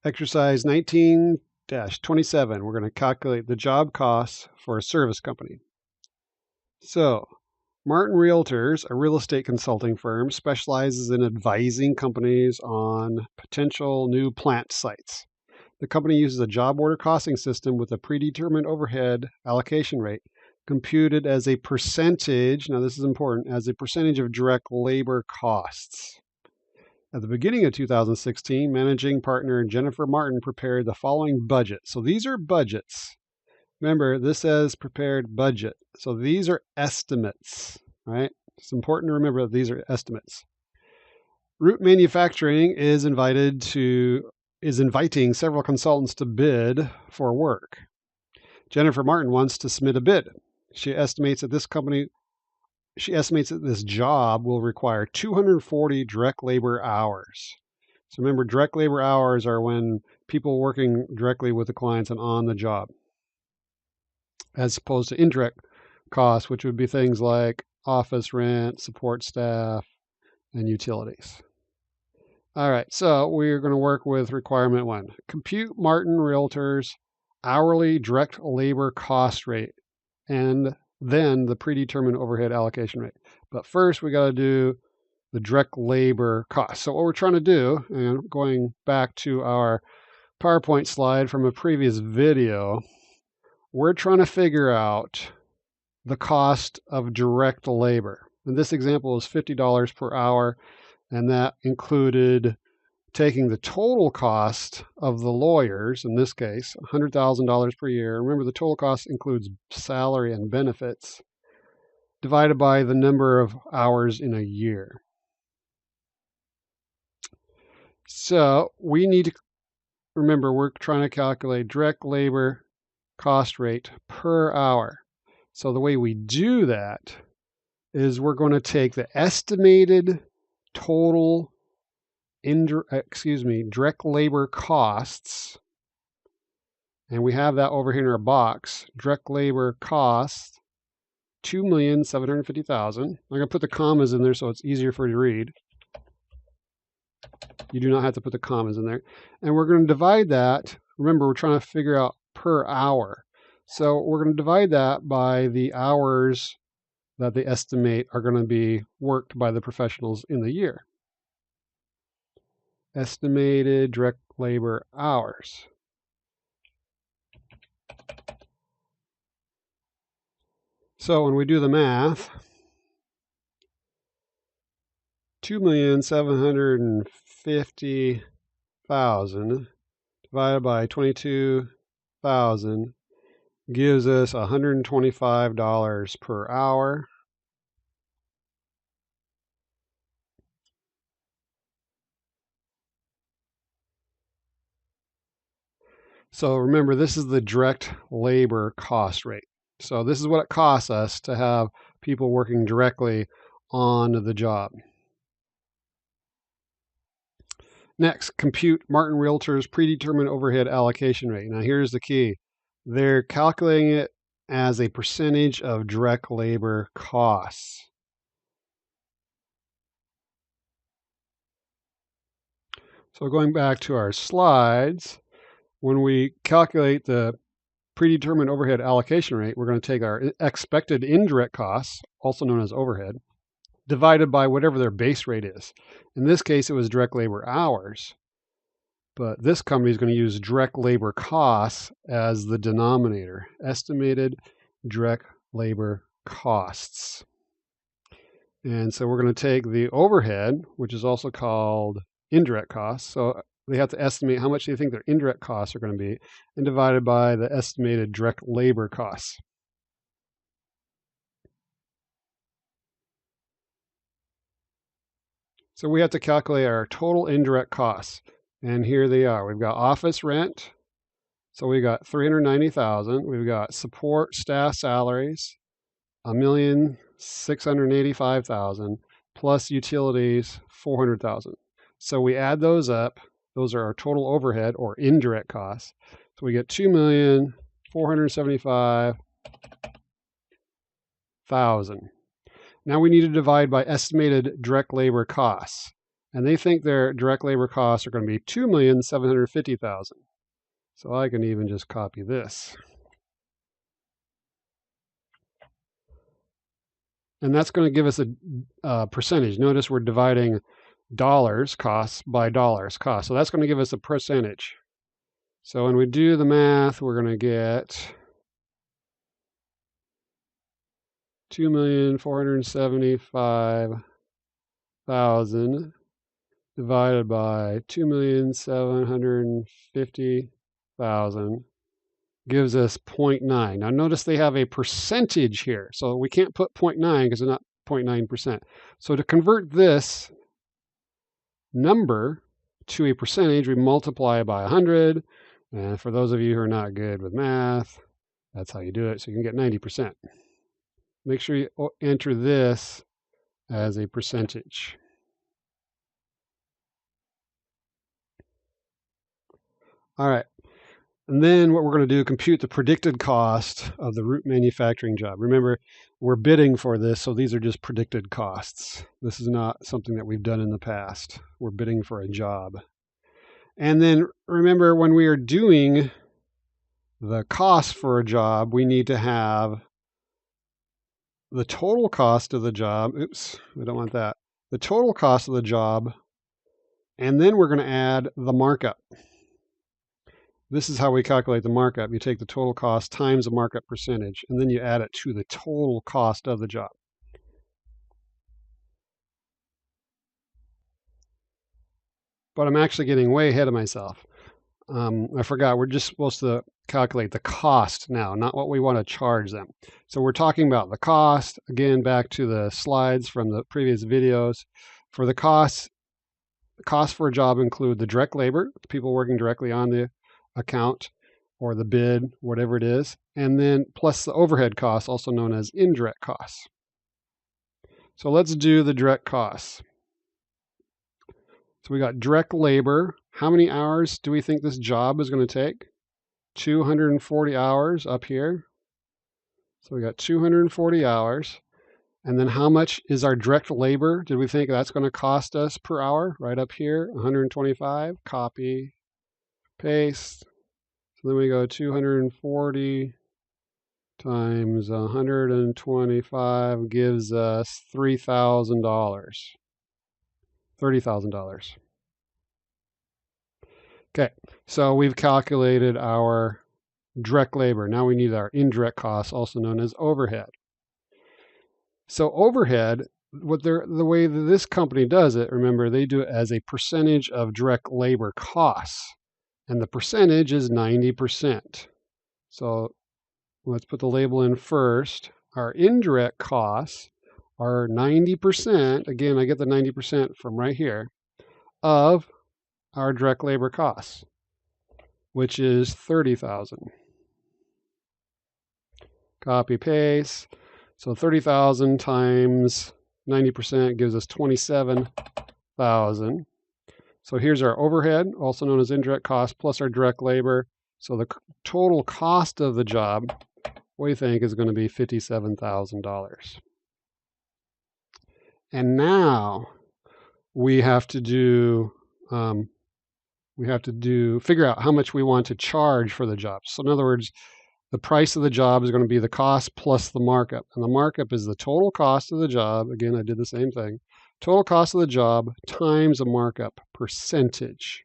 Exercise 19-27. We're going to calculate the job costs for a service company. So, Martin Realtors, a real estate consulting firm, specializes in advising companies on potential new plant sites. The company uses a job order costing system with a predetermined overhead allocation rate computed as a percentage, now this is important, as a percentage of direct labor costs. At the beginning of 2016, managing partner Jennifer Martin prepared the following budget. So these are budgets. Remember, this says prepared budget. So these are estimates, right? It's important to remember that these are estimates. Root Manufacturing is inviting several consultants to bid for work. Jennifer Martin wants to submit a bid. She estimates that this job will require 240 direct labor hours. So remember, direct labor hours are when people working directly with the clients and on the job, as opposed to indirect costs, which would be things like office rent, support staff, and utilities. All right, so we're going to work with requirement 1. Compute Martin Realtors' hourly direct labor cost rate and then the predetermined overhead allocation rate. But first, we got to do the direct labor cost. So what we're trying to do, and going back to our PowerPoint slide from a previous video, we're trying to figure out the cost of direct labor. And this example is $50 per hour, and that included taking the total cost of the lawyers, in this case, $100,000 per year. Remember, the total cost includes salary and benefits, divided by the number of hours in a year. So we need to remember, we're trying to calculate direct labor cost rate per hour. So the way we do that is we're going to take the estimated total direct labor costs, and we have that over here in our box. Direct labor costs, $2,750,000. I'm going to put the commas in there so it's easier for you to read. You do not have to put the commas in there. And we're going to divide that. Remember, we're trying to figure out per hour. So we're going to divide that by the hours that they estimate are going to be worked by the professionals in the year. Estimated direct labor hours. So when we do the math, 2,750,000 divided by 22,000 gives us $125 per hour. So remember, this is the direct labor cost rate. So this is what it costs us to have people working directly on the job. Next, compute Martin Realtors' predetermined overhead allocation rate. Now here's the key. They're calculating it as a percentage of direct labor costs. So going back to our slides, when we calculate the predetermined overhead allocation rate, we're going to take our expected indirect costs, also known as overhead, divided by whatever their base rate is. In this case, it was direct labor hours, but this company is going to use direct labor costs as the denominator, estimated direct labor costs. And so we're going to take the overhead, which is also called indirect costs. So they have to estimate how much they think their indirect costs are going to be, and divided by the estimated direct labor costs. So we have to calculate our total indirect costs, and here they are. We've got office rent, so we got $390,000. We've got support staff salaries, $1,685,000, plus utilities, $400,000. So we add those up. Those are our total overhead or indirect costs. So we get $2,475,000. Now we need to divide by estimated direct labor costs. And they think their direct labor costs are going to be $2,750,000. So I can even just copy this. And that's going to give us a percentage. Notice we're dividing dollars costs by dollars cost. So that's going to give us a percentage. So when we do the math, we're going to get 2,475,000 divided by 2,750,000 gives us 0.9. Now notice they have a percentage here. So we can't put 0.9 because it's not 0.9%. So to convert this number to a percentage, we multiply by 100. And for those of you who are not good with math, that's how you do it. So you can get 90%. Make sure you enter this as a percentage. All right. And then what we're going to do, compute the predicted cost of the root manufacturing job. Remember, we're bidding for this, so these are just predicted costs. This is not something that we've done in the past. We're bidding for a job. And then remember, when we are doing the cost for a job, we need to have the total cost of the job. Oops, we don't want that. The total cost of the job, and then we're going to add the markup. This is how we calculate the markup. You take the total cost times the markup percentage, and then you add it to the total cost of the job. But I'm actually getting way ahead of myself. I forgot, we're just supposed to calculate the cost now, not what we want to charge them. So we're talking about the cost. Again, back to the slides from the previous videos. For the costs for a job include the direct labor, people working directly on the account or the bid, whatever it is, and then plus the overhead costs, also known as indirect costs. So let's do the direct costs. So we got direct labor. How many hours do we think this job is going to take? 240 hours up here. So we got 240 hours. And then how much is our direct labor? Did we think that's going to cost us per hour? Right up here, 125. Copy, paste. So then we go 240 times 125 gives us $3,000. $30,000. Okay, so we've calculated our direct labor. Now we need our indirect costs, also known as overhead. So overhead, the way that this company does it, remember, they do it as a percentage of direct labor costs. And the percentage is 90%. So let's put the label in first. Our indirect costs are 90%. Again, I get the 90% from right here of our direct labor costs, which is 30,000. Copy, paste. So 30,000 times 90% gives us 27,000. So here's our overhead, also known as indirect cost, plus our direct labor. So the total cost of the job, we think, is going to be $57,000. And now we have to figure out how much we want to charge for the job. So in other words, the price of the job is going to be the cost plus the markup. And the markup is the total cost of the job. Again, I did the same thing. Total cost of the job times a markup percentage.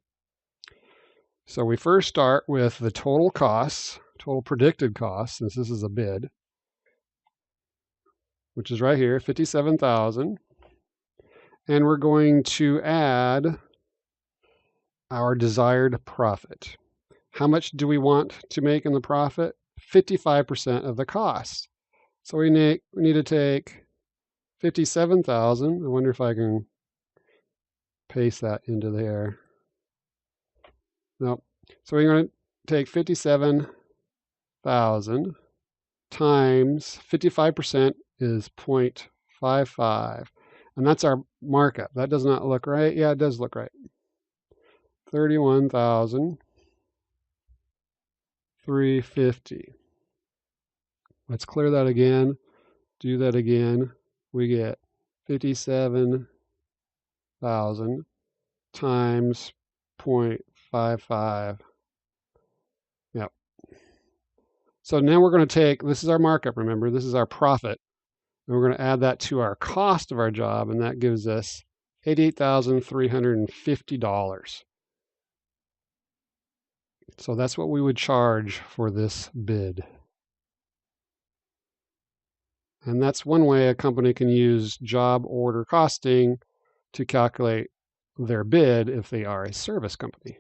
So we first start with the total costs, total predicted costs, since this is a bid, which is right here, 57,000. And we're going to add our desired profit. How much do we want to make in the profit? 55% of the cost. So we need to take 57,000. I wonder if I can paste that into there. Nope. So we're going to take 57,000 times 55% is 0.55. And that's our markup. That does not look right. Yeah, it does look right. 31,350. Let's clear that again. Do that again. We get 57,000 times 0.55. Yep. So now we're going to take, this is our markup, remember, this is our profit. And we're going to add that to our cost of our job, and that gives us $88,350. So that's what we would charge for this bid. And that's one way a company can use job order costing to calculate their bid if they are a service company.